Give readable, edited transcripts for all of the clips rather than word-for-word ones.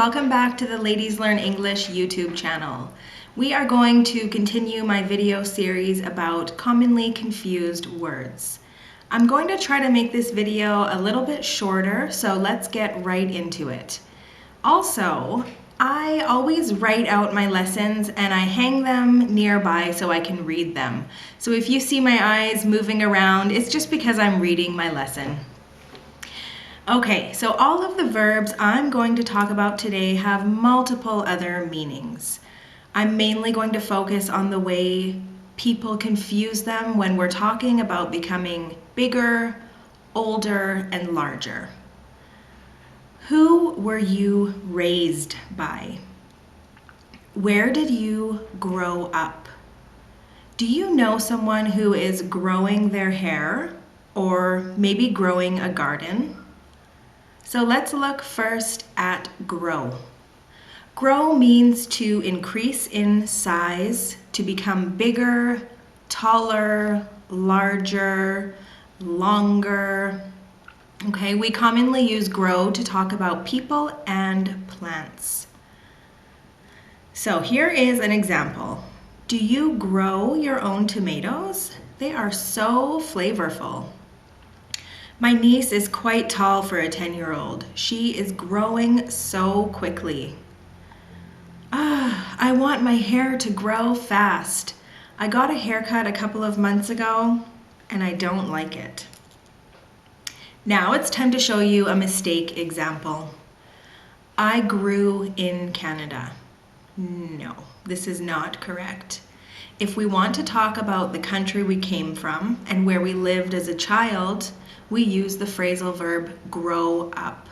welcome back to the Ladies Learn English YouTube channel. We are going to continue my video series about commonly confused words. I'm going to try to make this video a little bit shorter, so let's get right into it. Also, I always write out my lessons and I hang them nearby so I can read them. So if you see my eyes moving around, it's just because I'm reading my lesson. Okay, so all of the verbs I'm going to talk about today have multiple other meanings. I'm mainly going to focus on the way people confuse them when we're talking about becoming bigger, older, and larger. Who were you raised by? Where did you grow up? Do you know someone who is growing their hair or maybe growing a garden? So let's look first at grow. Grow means to increase in size, to become bigger, taller, larger, longer. Okay, we commonly use grow to talk about people and plants. So here is an example. Do you grow your own tomatoes? They are so flavorful. My niece is quite tall for a 10-year-old. She is growing so quickly. I want my hair to grow fast. I got a haircut a couple of months ago and I don't like it. Now it's time to show you a mistake example. I grew in Canada. No, this is not correct. If we want to talk about the country we came from and where we lived as a child, we use the phrasal verb grow up.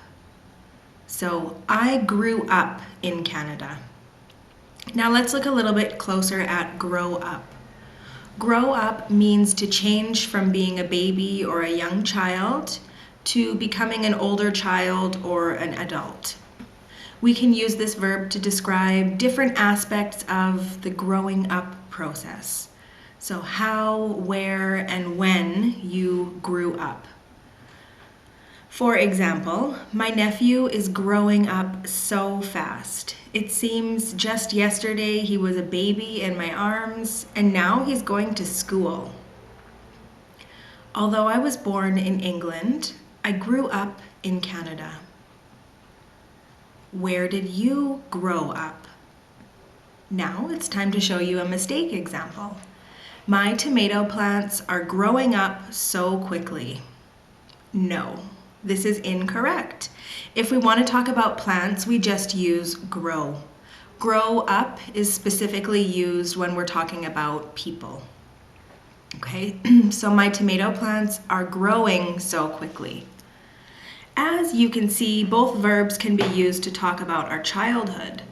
So I grew up in Canada. Now let's look a little bit closer at grow up. Grow up means to change from being a baby or a young child to becoming an older child or an adult. We can use this verb to describe different aspects of the growing up process. So how, where, and when you grew up. For example, my nephew is growing up so fast. It seems just yesterday he was a baby in my arms, and now he's going to school. Although I was born in England, I grew up in Canada. Where did you grow up? Now it's time to show you a mistake example. My tomato plants are growing up so quickly. No. This is incorrect. If we want to talk about plants, we just use grow. Grow up is specifically used when we're talking about people. Okay, so my tomato plants are growing so quickly. As you can see, both verbs can be used to talk about our childhood,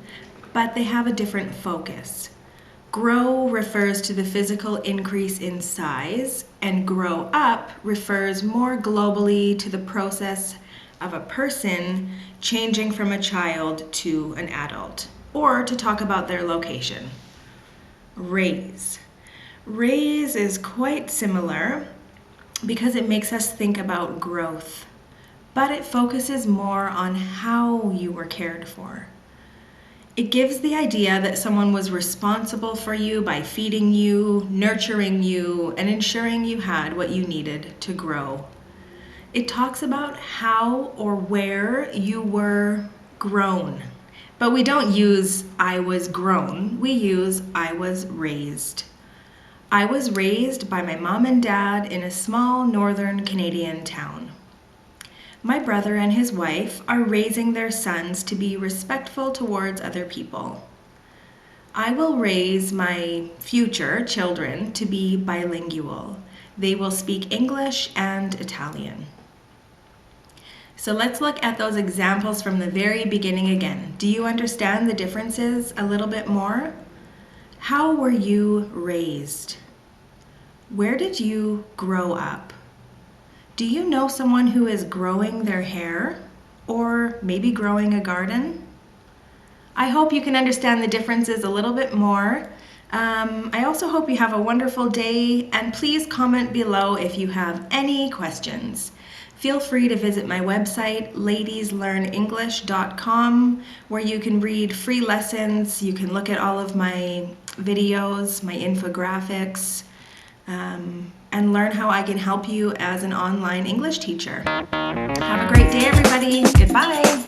but they have a different focus. Grow refers to the physical increase in size, and grow up refers more globally to the process of a person changing from a child to an adult, or to talk about their location. Raise. Raise is quite similar because it makes us think about growth, but it focuses more on how you were cared for. It gives the idea that someone was responsible for you by feeding you, nurturing you, and ensuring you had what you needed to grow. It talks about how or where you were grown. But we don't use I was grown, we use I was raised. I was raised by my mom and dad in a small northern Canadian town. My brother and his wife are raising their sons to be respectful towards other people. I will raise my future children to be bilingual. They will speak English and Italian. So let's look at those examples from the very beginning again. Do you understand the differences a little bit more? How were you raised? Where did you grow up? Do you know someone who is growing their hair or maybe growing a garden? I hope you can understand the differences a little bit more. I also hope you have a wonderful day, and please comment below if you have any questions. Feel free to visit my website, ladieslearnenglish.com, where you can read free lessons, you can look at all of my videos, my infographics, and learn how I can help you as an online English teacher. Have a great day, everybody. Goodbye.